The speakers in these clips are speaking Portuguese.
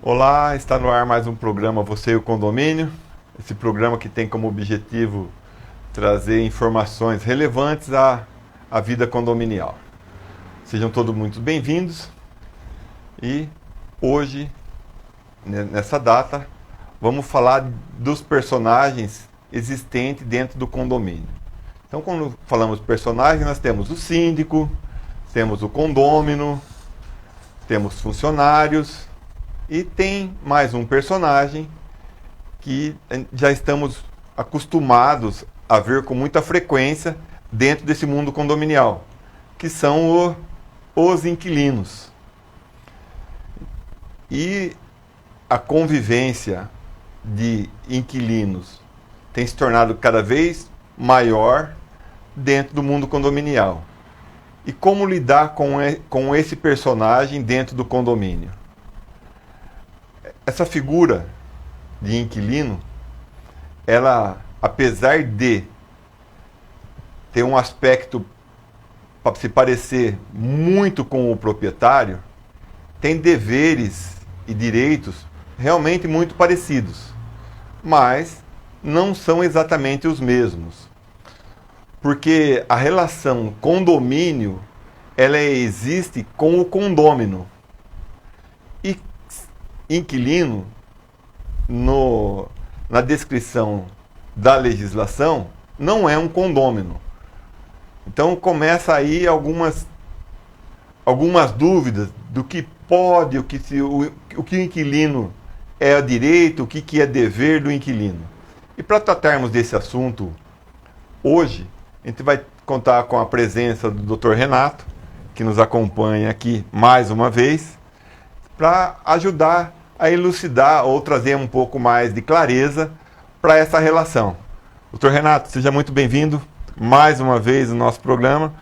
Olá, está no ar mais um programa Você e o Condomínio. Esse programa que tem como objetivo trazer informações relevantes à vida condominial. Sejam todos muito bem-vindos e hoje, nessa data, vamos falar dos personagens existentes dentro do condomínio. Então, quando falamos personagens, nós temos o síndico, temos o condômino, temos funcionários e tem mais um personagem que já estamos acostumados a ver com muita frequência dentro desse mundo condominial, que são os inquilinos. E a convivência de inquilinos tem se tornado cada vez maior dentro do mundo condominial. E como lidar com esse personagem dentro do condomínio? Essa figura de inquilino, ela, apesar de ter um aspecto para se parecer muito com o proprietário, tem deveres e direitos realmente muito parecidos, mas não são exatamente os mesmos. Porque a relação condomínio, ela existe com o condômino. E inquilino, na descrição da legislação, não é um condômino. Então começa aí algumas dúvidas do que pode, o que o inquilino é direito, o que é dever do inquilino. E para tratarmos desse assunto hoje, a gente vai contar com a presença do Dr. Renato, que nos acompanha aqui mais uma vez, para ajudar a elucidar ou trazer um pouco mais de clareza para essa relação. Dr. Renato, seja muito bem-vindo mais uma vez no nosso programa,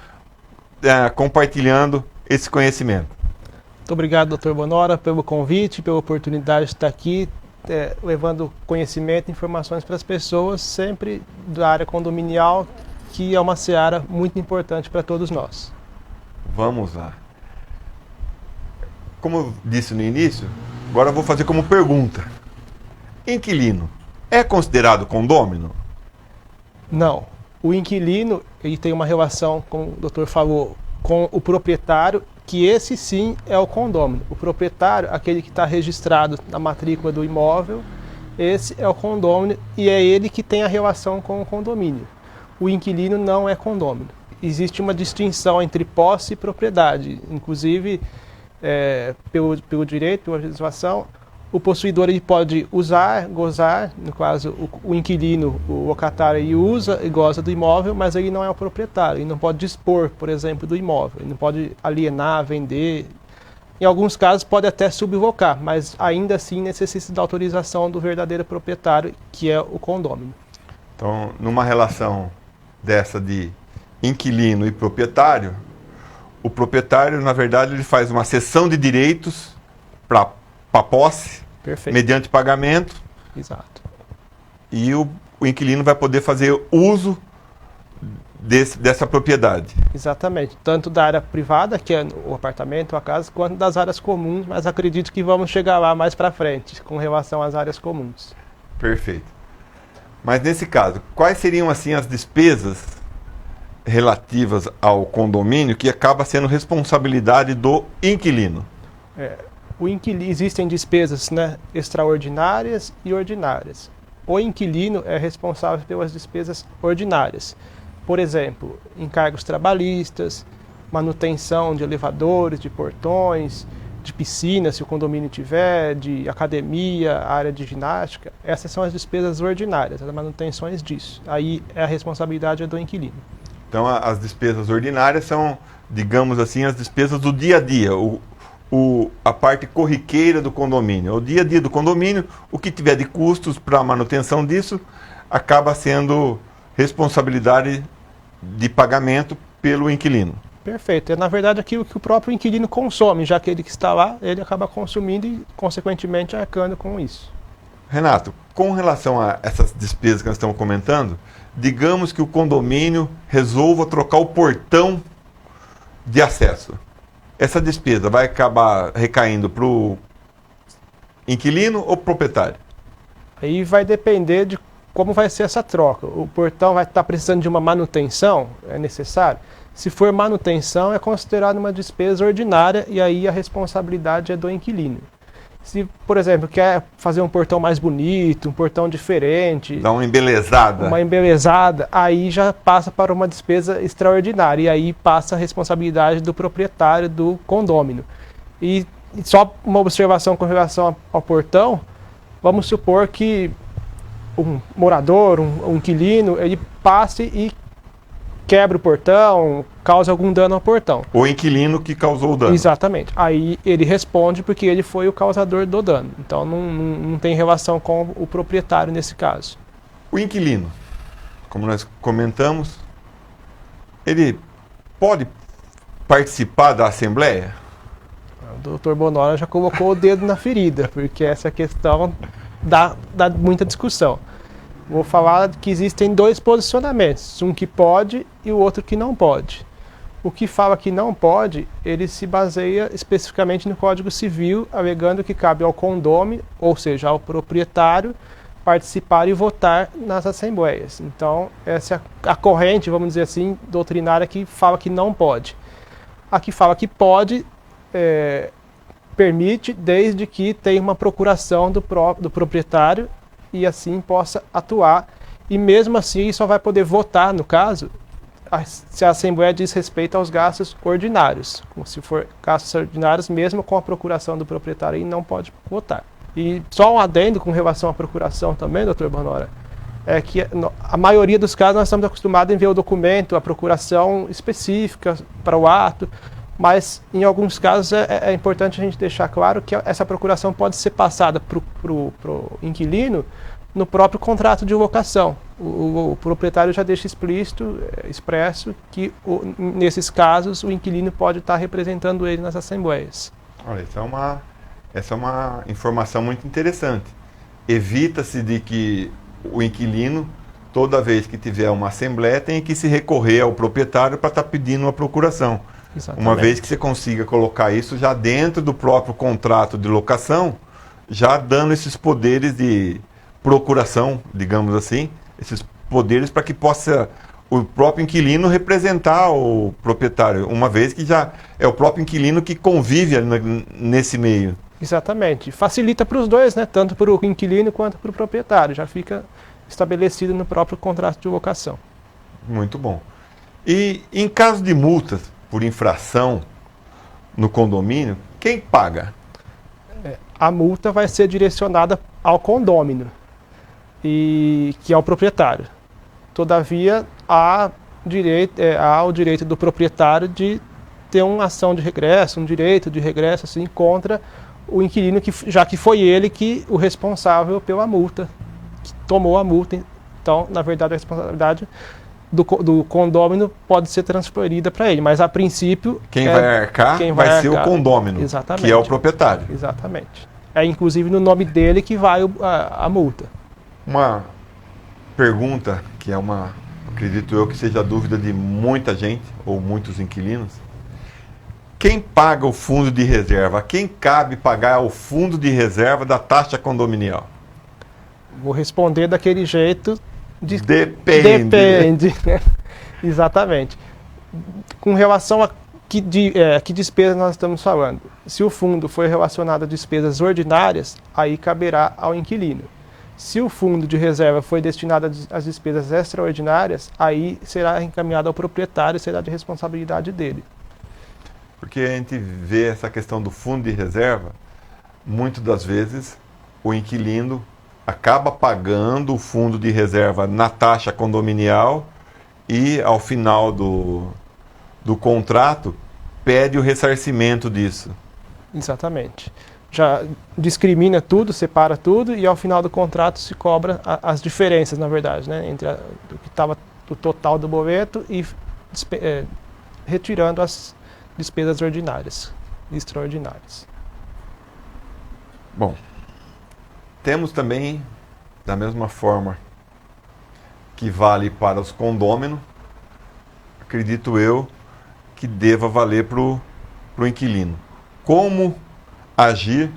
compartilhando esse conhecimento. Muito obrigado, Dr. Bonora, pelo convite, pela oportunidade de estar aqui, levando conhecimento e informações para as pessoas, sempre da área condominial, que é uma seara muito importante para todos nós. Vamos lá. Como eu disse no início, agora eu vou fazer como pergunta. Inquilino é considerado condômino? Não. O inquilino, ele tem uma relação, como o doutor falou, com o proprietário, que esse sim é o condômino. O proprietário, aquele que está registrado na matrícula do imóvel, esse é o condômino e é ele que tem a relação com o condomínio. O inquilino não é condômino. Existe uma distinção entre posse e propriedade. Inclusive, pelo direito, pela legislação, o possuidor ele pode usar, gozar, no caso, o inquilino, o locatário, ele usa e goza do imóvel, mas ele não é o proprietário. Ele não pode dispor, por exemplo, do imóvel. Ele não pode alienar, vender. Em alguns casos, pode até sublocar, mas ainda assim necessita da autorização do verdadeiro proprietário, que é o condômino. Então, numa relação dessa de inquilino e proprietário, o proprietário, na verdade, ele faz uma cessão de direitos para posse, Perfeito. Mediante pagamento. Exato. E o inquilino vai poder fazer uso dessa propriedade. Exatamente. Tanto da área privada, que é o apartamento, a casa, quanto das áreas comuns, mas acredito que vamos chegar lá mais para frente, com relação às áreas comuns. Perfeito. Mas nesse caso, quais seriam assim as despesas relativas ao condomínio que acaba sendo responsabilidade do inquilino? Existem despesas, extraordinárias e ordinárias. O inquilino é responsável pelas despesas ordinárias. Por exemplo, encargos trabalhistas, manutenção de elevadores, de portões, de piscina, se o condomínio tiver, de academia, área de ginástica. Essas são as despesas ordinárias, as manutenções disso. Aí a responsabilidade é do inquilino. Então, as despesas ordinárias são, digamos assim, as despesas do dia a dia, a parte corriqueira do condomínio. O dia a dia do condomínio, o que tiver de custos para a manutenção disso, acaba sendo responsabilidade de pagamento pelo inquilino. Perfeito. É, na verdade, aquilo que o próprio inquilino consome, já que ele que está lá, ele acaba consumindo e, consequentemente, arcando com isso. Renato, com relação a essas despesas que nós estamos comentando, digamos que o condomínio resolva trocar o portão de acesso. Essa despesa vai acabar recaindo para o inquilino ou proprietário? Aí vai depender de como vai ser essa troca. O portão vai estar precisando de uma manutenção, é necessário? Se for manutenção, é considerado uma despesa ordinária e aí a responsabilidade é do inquilino. Se, por exemplo, quer fazer um portão mais bonito, um portão diferente... Dá uma embelezada. Uma embelezada, aí já passa para uma despesa extraordinária. E aí passa a responsabilidade do proprietário do condômino. E só uma observação com relação ao portão, vamos supor que um morador, um inquilino, ele passe e quebra o portão, causa algum dano ao portão. O inquilino que causou o dano. Exatamente. Aí ele responde porque ele foi o causador do dano. Então não tem relação com o proprietário nesse caso. O inquilino, como nós comentamos, ele pode participar da assembleia? O Dr. Bonora já colocou o dedo na ferida, porque essa questão dá muita discussão. Vou falar que existem dois posicionamentos, um que pode e o outro que não pode. O que fala que não pode, ele se baseia especificamente no Código Civil, alegando que cabe ao condômino, ou seja, ao proprietário, participar e votar nas assembleias. Então, essa é a corrente, vamos dizer assim, doutrinária que fala que não pode. A que fala que pode, permite, desde que tenha uma procuração do proprietário e assim possa atuar. E mesmo assim só vai poder votar, no caso, se a Assembleia diz respeito aos gastos ordinários. Como se for gastos ordinários, mesmo com a procuração do proprietário, ele não pode votar. E só um adendo com relação à procuração também, doutor Bonora, é que a maioria dos casos nós estamos acostumados em ver o documento, a procuração específica para o ato, mas em alguns casos é importante a gente deixar claro que essa procuração pode ser passada para o inquilino no próprio contrato de locação. O proprietário já deixa explícito, expresso, que nesses casos o inquilino pode estar representando ele nas assembleias. Olha, essa é uma informação muito interessante. Evita-se de que o inquilino, toda vez que tiver uma assembleia, tenha que se recorrer ao proprietário para estar pedindo uma procuração. Exatamente. Uma vez que você consiga colocar isso já dentro do próprio contrato de locação, já dando esses poderes de procuração, digamos assim, esses poderes para que possa o próprio inquilino representar o proprietário, uma vez que já é o próprio inquilino que convive nesse meio. Exatamente. Facilita para os dois, né? Tanto para o inquilino quanto para o proprietário. Já fica estabelecido no próprio contrato de locação. Muito bom. E em caso de multas por infração no condomínio, quem paga? A multa vai ser direcionada ao condômino, que é o proprietário. Todavia, há o direito do proprietário de ter uma ação de regresso, um direito de regresso assim, contra o inquilino, já que foi ele o responsável pela multa, que tomou a multa. Então, na verdade, a responsabilidade do condômino pode ser transferida para ele, mas a princípio... Quem vai arcar vai ser o condômino, exatamente, que é o proprietário. Exatamente. É inclusive no nome dele que vai a multa. Uma pergunta que acredito eu que seja a dúvida de muita gente, ou muitos inquilinos. Quem paga o fundo de reserva? A quem cabe pagar o fundo de reserva da taxa condominial? Vou responder daquele jeito... Depende. Depende. Exatamente. Com relação a que despesas nós estamos falando. Se o fundo for relacionado a despesas ordinárias, aí caberá ao inquilino. Se o fundo de reserva foi destinado às despesas extraordinárias, aí será encaminhado ao proprietário e será de responsabilidade dele. Porque a gente vê essa questão do fundo de reserva, muitas das vezes o inquilino acaba pagando o fundo de reserva na taxa condominial e ao final do contrato pede o ressarcimento disso. Exatamente. Já discrimina tudo, separa tudo e ao final do contrato se cobra as diferenças, na verdade, né, entre o que estava o total do boleto e retirando as despesas ordinárias, extraordinárias. Bom, temos também, da mesma forma que vale para os condôminos, acredito eu que deva valer para o inquilino. Como agir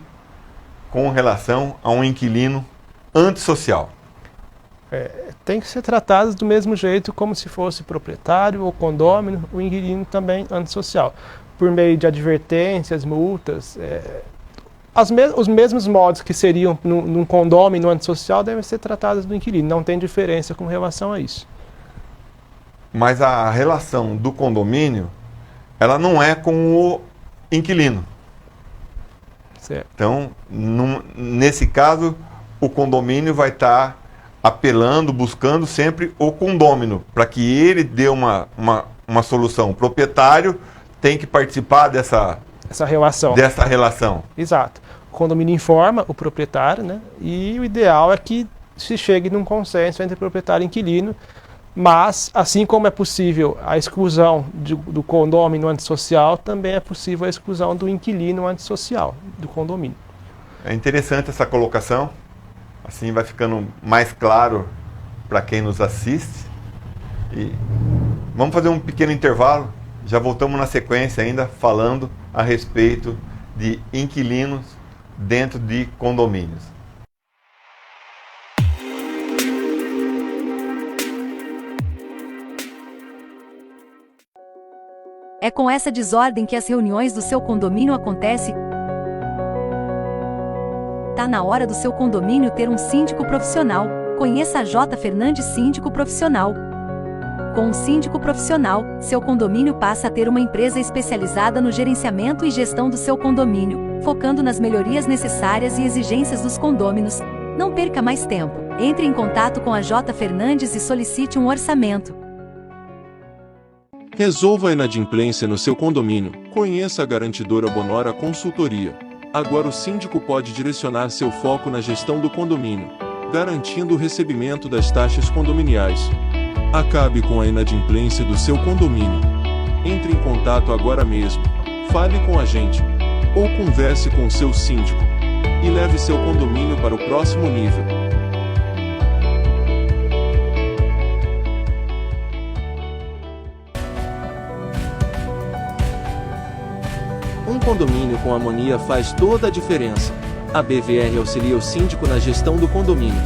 com relação a um inquilino antissocial? Tem que ser tratadas do mesmo jeito como se fosse proprietário ou condômino, o inquilino também antissocial, por meio de advertências, multas. Os mesmos modos que seriam num condômino antissocial devem ser tratados do inquilino, não tem diferença com relação a isso. Mas a relação do condomínio, ela não é com o inquilino. Certo. Então, nesse caso, o condomínio vai estar apelando, buscando sempre o condômino, para que ele dê uma solução. O proprietário tem que participar dessa relação. Exato. O condomínio informa o proprietário, né? E o ideal é que se chegue num consenso entre proprietário e inquilino, mas, assim como é possível a exclusão do condômino antissocial, também é possível a exclusão do inquilino antissocial do condomínio. É interessante essa colocação. Assim vai ficando mais claro para quem nos assiste. E vamos fazer um pequeno intervalo. Já voltamos na sequência ainda falando a respeito de inquilinos dentro de condomínios. É com essa desordem que as reuniões do seu condomínio acontecem. Tá na hora do seu condomínio ter um síndico profissional. Conheça a J. Fernandes Síndico Profissional. Com um síndico profissional, seu condomínio passa a ter uma empresa especializada no gerenciamento e gestão do seu condomínio, focando nas melhorias necessárias e exigências dos condôminos. Não perca mais tempo. Entre em contato com a J. Fernandes e solicite um orçamento. Resolva a inadimplência no seu condomínio. Conheça a garantidora Bonora Consultoria. Agora o síndico pode direcionar seu foco na gestão do condomínio, garantindo o recebimento das taxas condominiais. Acabe com a inadimplência do seu condomínio. Entre em contato agora mesmo. Fale com a gente. Ou converse com seu síndico. E leve seu condomínio para o próximo nível. Um condomínio com harmonia faz toda a diferença. A BVR auxilia o síndico na gestão do condomínio.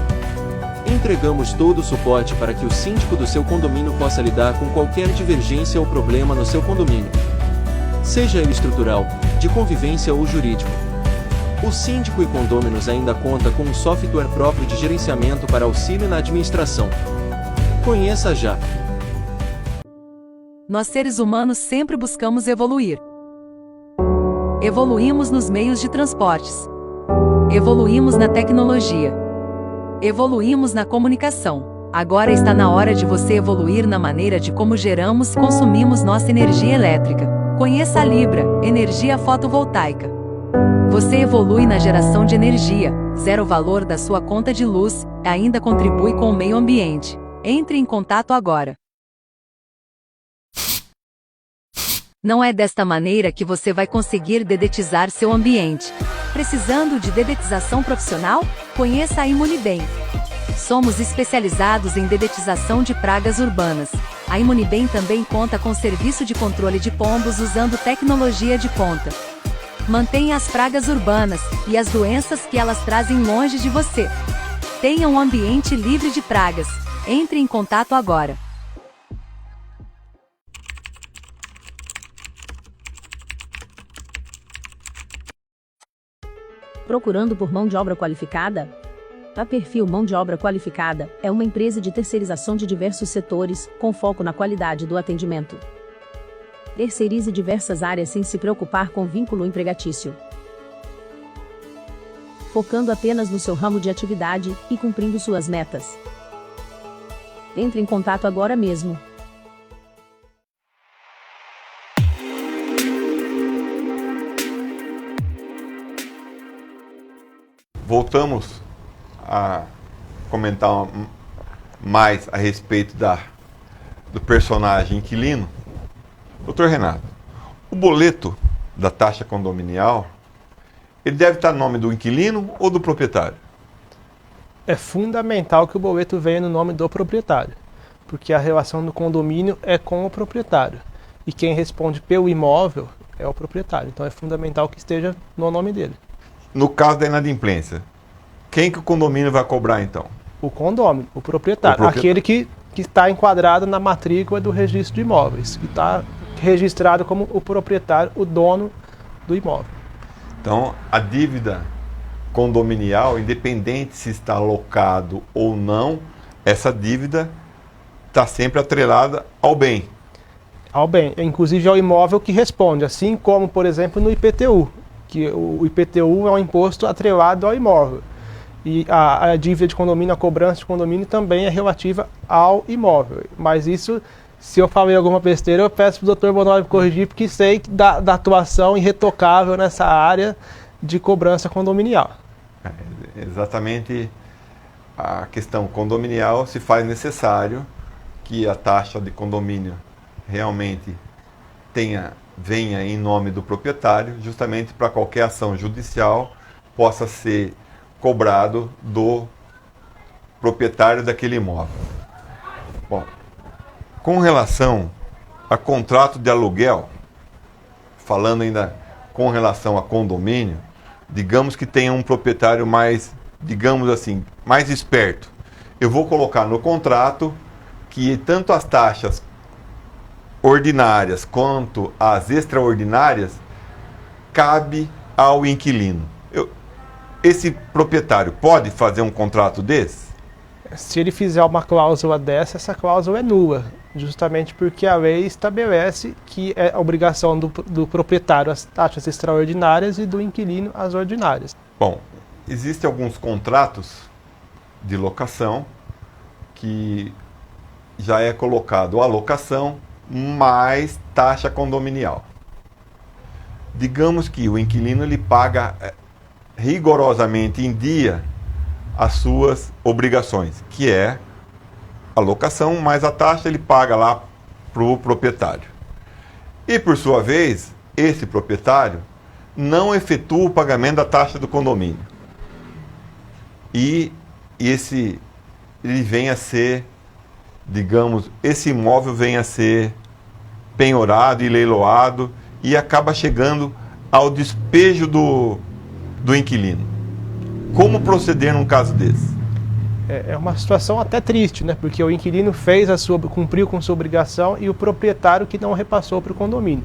Entregamos todo o suporte para que o síndico do seu condomínio possa lidar com qualquer divergência ou problema no seu condomínio. Seja ele estrutural, de convivência ou jurídico. O síndico e condôminos ainda conta com um software próprio de gerenciamento para auxílio na administração. Conheça já. Nós seres humanos sempre buscamos evoluir. Evoluímos nos meios de transportes. Evoluímos na tecnologia. Evoluímos na comunicação. Agora está na hora de você evoluir na maneira de como geramos e consumimos nossa energia elétrica. Conheça a Libra, energia fotovoltaica. Você evolui na geração de energia, zera o valor da sua conta de luz, e ainda contribui com o meio ambiente. Entre em contato agora. Não é desta maneira que você vai conseguir dedetizar seu ambiente. Precisando de dedetização profissional? Conheça a Imunibem. Somos especializados em dedetização de pragas urbanas. A Imunibem também conta com serviço de controle de pombos usando tecnologia de ponta. Mantenha as pragas urbanas e as doenças que elas trazem longe de você. Tenha um ambiente livre de pragas. Entre em contato agora. Procurando por mão de obra qualificada? A Perfil Mão de Obra Qualificada é uma empresa de terceirização de diversos setores, com foco na qualidade do atendimento. Terceirize diversas áreas sem se preocupar com vínculo empregatício. Focando apenas no seu ramo de atividade e cumprindo suas metas. Entre em contato agora mesmo. Voltamos a comentar mais a respeito do personagem inquilino. Doutor Renato, o boleto da taxa condominial, ele deve estar no nome do inquilino ou do proprietário? É fundamental que o boleto venha no nome do proprietário, porque a relação do condomínio é com o proprietário. E quem responde pelo imóvel é o proprietário. Então é fundamental que esteja no nome dele. no caso da inadimplência, quem que o condomínio vai cobrar então? O condômino, o proprietário, aquele que está enquadrado na matrícula do registro de imóveis, que está registrado como o proprietário, o dono do imóvel. Então, a dívida condominial, independente se está alocado ou não, essa dívida está sempre atrelada ao bem. Ao bem, inclusive ao imóvel que responde, assim como, por exemplo, no IPTU, que o IPTU é um imposto atrelado ao imóvel. E a dívida de condomínio, a cobrança de condomínio também é relativa ao imóvel. Mas isso, se eu falei alguma besteira, eu peço para o Dr. Bonório corrigir, porque sei da atuação irretocável nessa área de cobrança condominial. Exatamente a questão condominial se faz necessário que a taxa de condomínio realmente venha em nome do proprietário, justamente para qualquer ação judicial possa ser cobrado do proprietário daquele imóvel. Bom, com relação a contrato de aluguel, falando ainda com relação a condomínio, digamos que tenha um proprietário mais, digamos assim, mais esperto. Eu vou colocar no contrato que tanto as taxas ordinárias quanto as extraordinárias cabe ao inquilino. Esse proprietário pode fazer um contrato desse? Se ele fizer uma cláusula dessa, essa cláusula é nula, justamente porque a lei estabelece que é obrigação do proprietário as taxas extraordinárias e do inquilino as ordinárias. Bom, existem alguns contratos de locação que já é colocado a locação mais taxa condominial. Digamos que o inquilino ele paga rigorosamente em dia as suas obrigações, que é a locação mais a taxa ele paga lá para o proprietário. E por sua vez, esse proprietário não efetua o pagamento da taxa do condomínio. E ele vem a ser, digamos, esse imóvel vem a ser penhorado e leiloado e acaba chegando ao despejo do inquilino. Como proceder num caso desse? É uma situação até triste, né? Porque o inquilino cumpriu com sua obrigação e o proprietário que não repassou para o condomínio.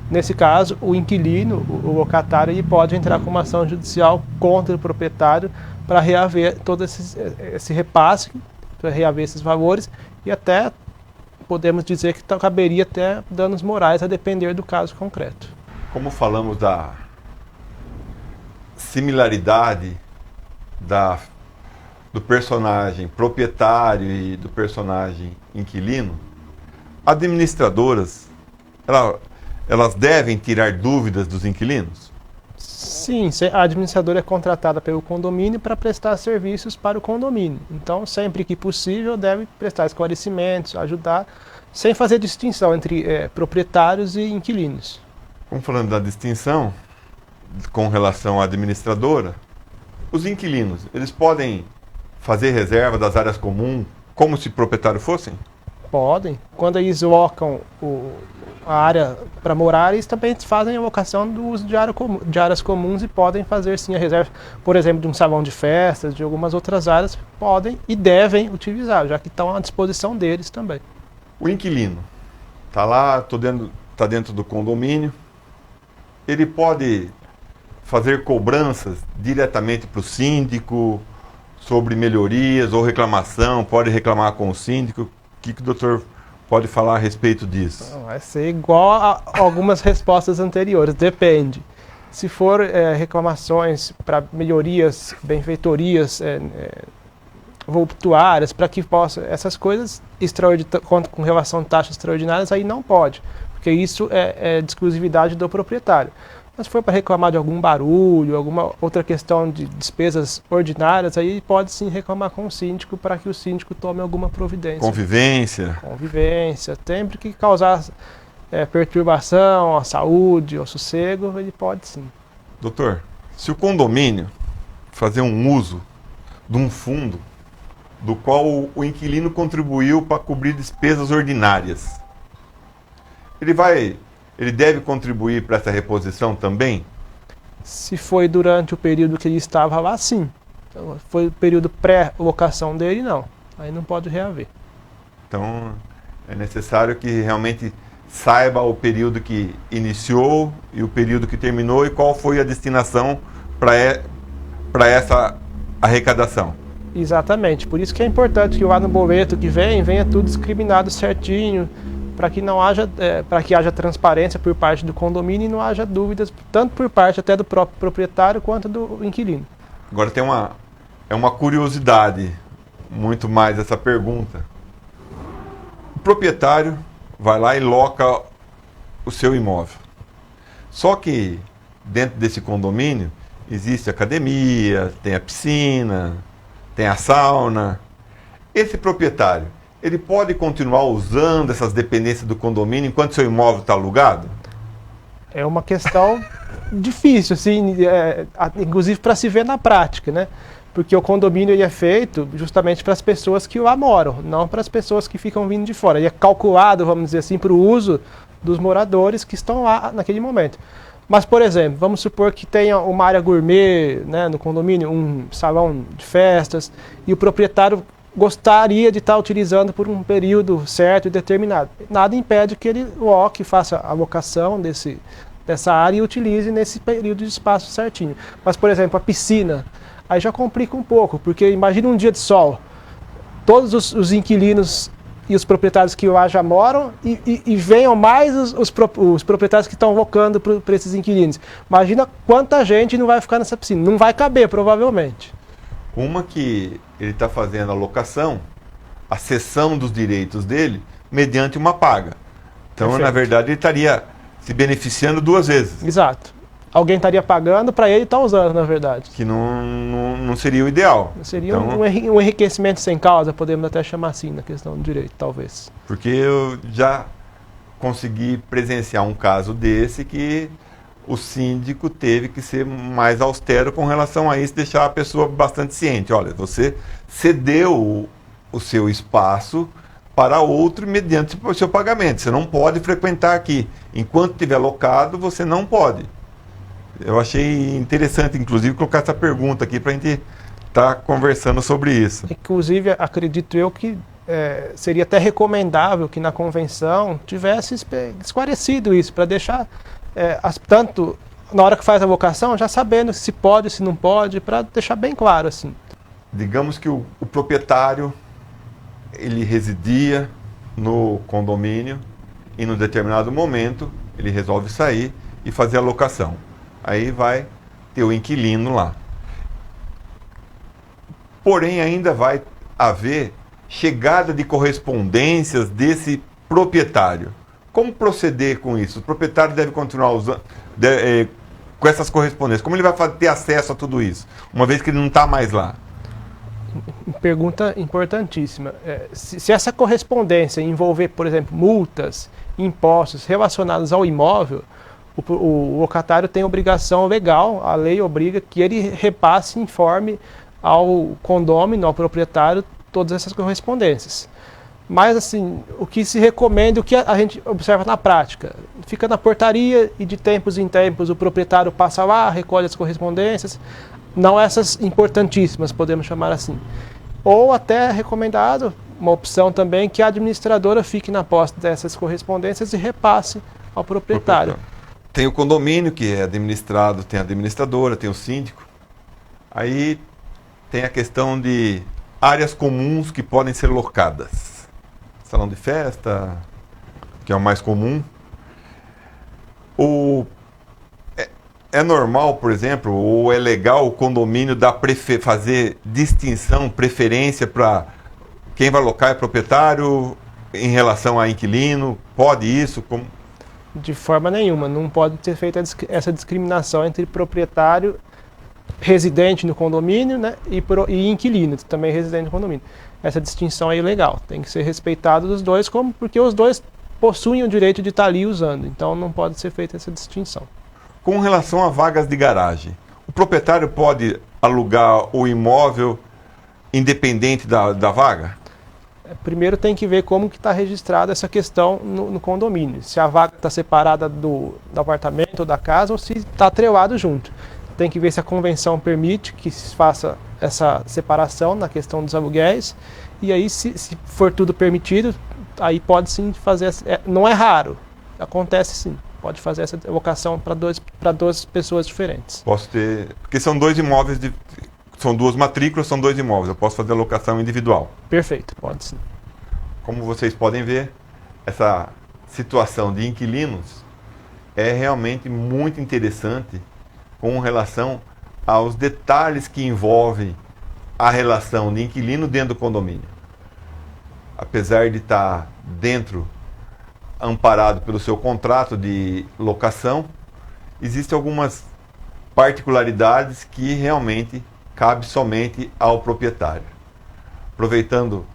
Nesse caso, o inquilino, o locatário, ele pode entrar com uma ação judicial contra o proprietário para reaver todo esse repasse, para reaver esses valores e até podemos dizer que caberia até danos morais a depender do caso concreto. Como falamos da similaridade do personagem proprietário e do personagem inquilino, administradoras, elas devem tirar dúvidas dos inquilinos? Sim, a administradora é contratada pelo condomínio para prestar serviços para o condomínio. Então, sempre que possível, deve prestar esclarecimentos, ajudar, sem fazer distinção entre proprietários e inquilinos. Como falando da distinção, com relação à administradora, os inquilinos, eles podem fazer reserva das áreas comuns como se proprietário fossem? Podem. Quando eles locam a área para morar, eles também fazem a locação do uso de áreas comuns e podem fazer sim a reserva, por exemplo, de um salão de festas, de algumas outras áreas, podem e devem utilizar, já que estão à disposição deles também. O inquilino está lá, está dentro do condomínio, ele pode fazer cobranças diretamente para o síndico sobre melhorias ou reclamação, pode reclamar com o síndico. O que o doutor pode falar a respeito disso? Vai ser igual a algumas respostas anteriores, depende. Se for reclamações para melhorias, benfeitorias voluptuárias, para que possa, essas coisas com relação a taxas extraordinárias, aí não pode, porque isso é de exclusividade do proprietário. Mas se for para reclamar de algum barulho, alguma outra questão de despesas ordinárias, aí pode sim reclamar com o síndico para que o síndico tome alguma providência. Convivência, sempre que causar perturbação à saúde, ao sossego, ele pode sim. Doutor, se o condomínio fazer um uso de um fundo do qual o inquilino contribuiu para cobrir despesas ordinárias, ele deve contribuir para essa reposição também? Se foi durante o período que ele estava lá, sim. Então, foi o período pré-locação dele, não. Aí não pode reaver. Então, é necessário que realmente saiba o período que iniciou e o período que terminou e qual foi a destinação para essa arrecadação. Exatamente. Por isso que é importante que lá no boleto que venha tudo discriminado certinho, para que não haja, para que haja transparência por parte do condomínio e não haja dúvidas, tanto por parte até do próprio proprietário quanto do inquilino. Agora tem uma curiosidade, muito mais essa pergunta. O proprietário vai lá e loca o seu imóvel. Só que dentro desse condomínio existe a academia, tem a piscina, tem a sauna. Esse proprietário, ele pode continuar usando essas dependências do condomínio enquanto seu imóvel está alugado? É uma questão difícil, assim, inclusive para se ver na prática, né? Porque o condomínio ele é feito justamente para as pessoas que lá moram, não para as pessoas que ficam vindo de fora. Ele é calculado, vamos dizer assim, para o uso dos moradores que estão lá naquele momento. Mas, por exemplo, vamos supor que tenha uma área gourmet, né, no condomínio, um salão de festas, e o proprietário gostaria de estar utilizando por um período certo e determinado. Nada impede que ele loque, faça a locação dessa área e utilize nesse período de espaço certinho. Mas, por exemplo, a piscina, aí já complica um pouco, porque imagina um dia de sol, todos os inquilinos e os proprietários que lá já moram e venham mais os proprietários que estão locando para esses inquilinos. Imagina quanta gente não vai ficar nessa piscina. Não vai caber, provavelmente. Uma que ele está fazendo a locação, a cessão dos direitos dele, mediante uma paga. Então, Perfeito. Na verdade, ele estaria se beneficiando duas vezes. Exato. Alguém estaria pagando para ele estar usando, na verdade. Que não seria o ideal. Seria então, um enriquecimento sem causa, podemos até chamar assim, na questão do direito, talvez. Porque eu já consegui presenciar um caso desse que o síndico teve que ser mais austero com relação a isso, deixar a pessoa bastante ciente. Olha, você cedeu o seu espaço para outro mediante o seu pagamento. Você não pode frequentar aqui. Enquanto estiver locado, você não pode. Eu achei interessante, inclusive, colocar essa pergunta aqui para a gente estar conversando sobre isso. Inclusive, acredito eu que seria até recomendável que na convenção tivesse esclarecido isso, para deixar, tanto na hora que faz a locação, já sabendo se pode, se não pode, para deixar bem claro assim. Digamos que o proprietário, ele residia no condomínio e, num determinado momento, ele resolve sair e fazer a locação. Aí vai ter o inquilino lá. Porém, ainda vai haver chegada de correspondências desse proprietário. Como proceder com isso? O proprietário deve continuar usando com essas correspondências. Como ele vai ter acesso a tudo isso, uma vez que ele não está mais lá? Pergunta importantíssima. Se essa correspondência envolver, por exemplo, multas, impostos relacionados ao imóvel, o locatário tem obrigação legal, a lei obriga que ele repasse e informe ao condômino, ao proprietário, todas essas correspondências. Mas, assim, o que se recomenda, o que a gente observa na prática, fica na portaria e de tempos em tempos o proprietário passa lá, recolhe as correspondências, não essas importantíssimas, podemos chamar assim. Ou até recomendado, uma opção também, que a administradora fique na posse dessas correspondências e repasse ao proprietário. Tem o condomínio, que é administrado, tem a administradora, tem o síndico. Aí tem a questão de áreas comuns que podem ser locadas. Salão de festa, que é o mais comum. É normal, por exemplo, ou é legal o condomínio fazer distinção, preferência para quem vai locar é proprietário em relação a inquilino? Pode isso? Como... De forma nenhuma, não pode ser feita essa discriminação entre proprietário residente no condomínio, né, e inquilino, também residente no condomínio. Essa distinção é ilegal, tem que ser respeitado dos dois, porque os dois possuem o direito de estar ali usando, então não pode ser feita essa distinção. Com relação a vagas de garagem, o proprietário pode alugar o imóvel independente da vaga? Primeiro tem que ver como que está registrada essa questão no condomínio. Se a vaga está separada do apartamento ou da casa ou se está atrelado junto. tem que ver se a convenção permite que se faça essa separação na questão dos aluguéis, e aí se for tudo permitido, aí pode sim fazer, não é raro, acontece sim, pode fazer essa locação para duas pessoas diferentes. Posso ter, porque são dois imóveis, são duas matrículas, são dois imóveis, eu posso fazer a locação individual. Perfeito, pode sim. Como vocês podem ver, essa situação de inquilinos é realmente muito interessante com relação aos detalhes que envolvem a relação de inquilino dentro do condomínio. Apesar de estar dentro, amparado pelo seu contrato de locação, existem algumas particularidades que realmente cabe somente ao proprietário. Aproveitando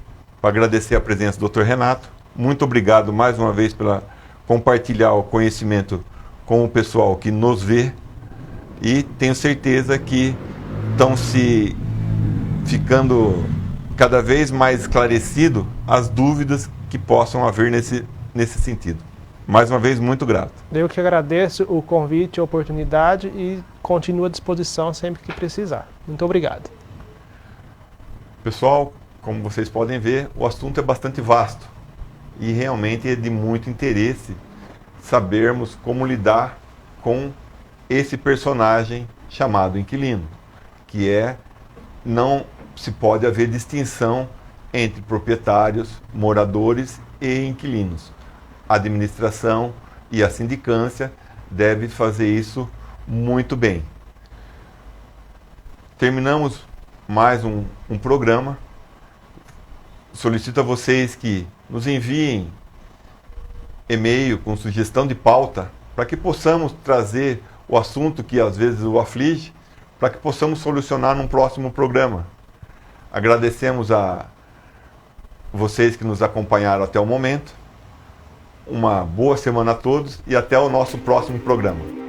para agradecer a presença do Dr. Renato, muito obrigado mais uma vez por compartilhar o conhecimento com o pessoal que nos vê, e tenho certeza que estão se ficando cada vez mais esclarecido as dúvidas que possam haver nesse sentido. Mais uma vez, muito grato. Eu que agradeço o convite, a oportunidade, e continuo à disposição sempre que precisar. Muito obrigado. Pessoal, como vocês podem ver, o assunto é bastante vasto e realmente é de muito interesse sabermos como lidar com esse personagem chamado inquilino, que não se pode haver distinção entre proprietários, moradores e inquilinos. A administração e a sindicância devem fazer isso muito bem. Terminamos mais um programa. Solicito a vocês que nos enviem e-mail com sugestão de pauta para que possamos trazer o assunto que às vezes o aflige, para que possamos solucionar num próximo programa. Agradecemos a vocês que nos acompanharam até o momento. Uma boa semana a todos e até o nosso próximo programa.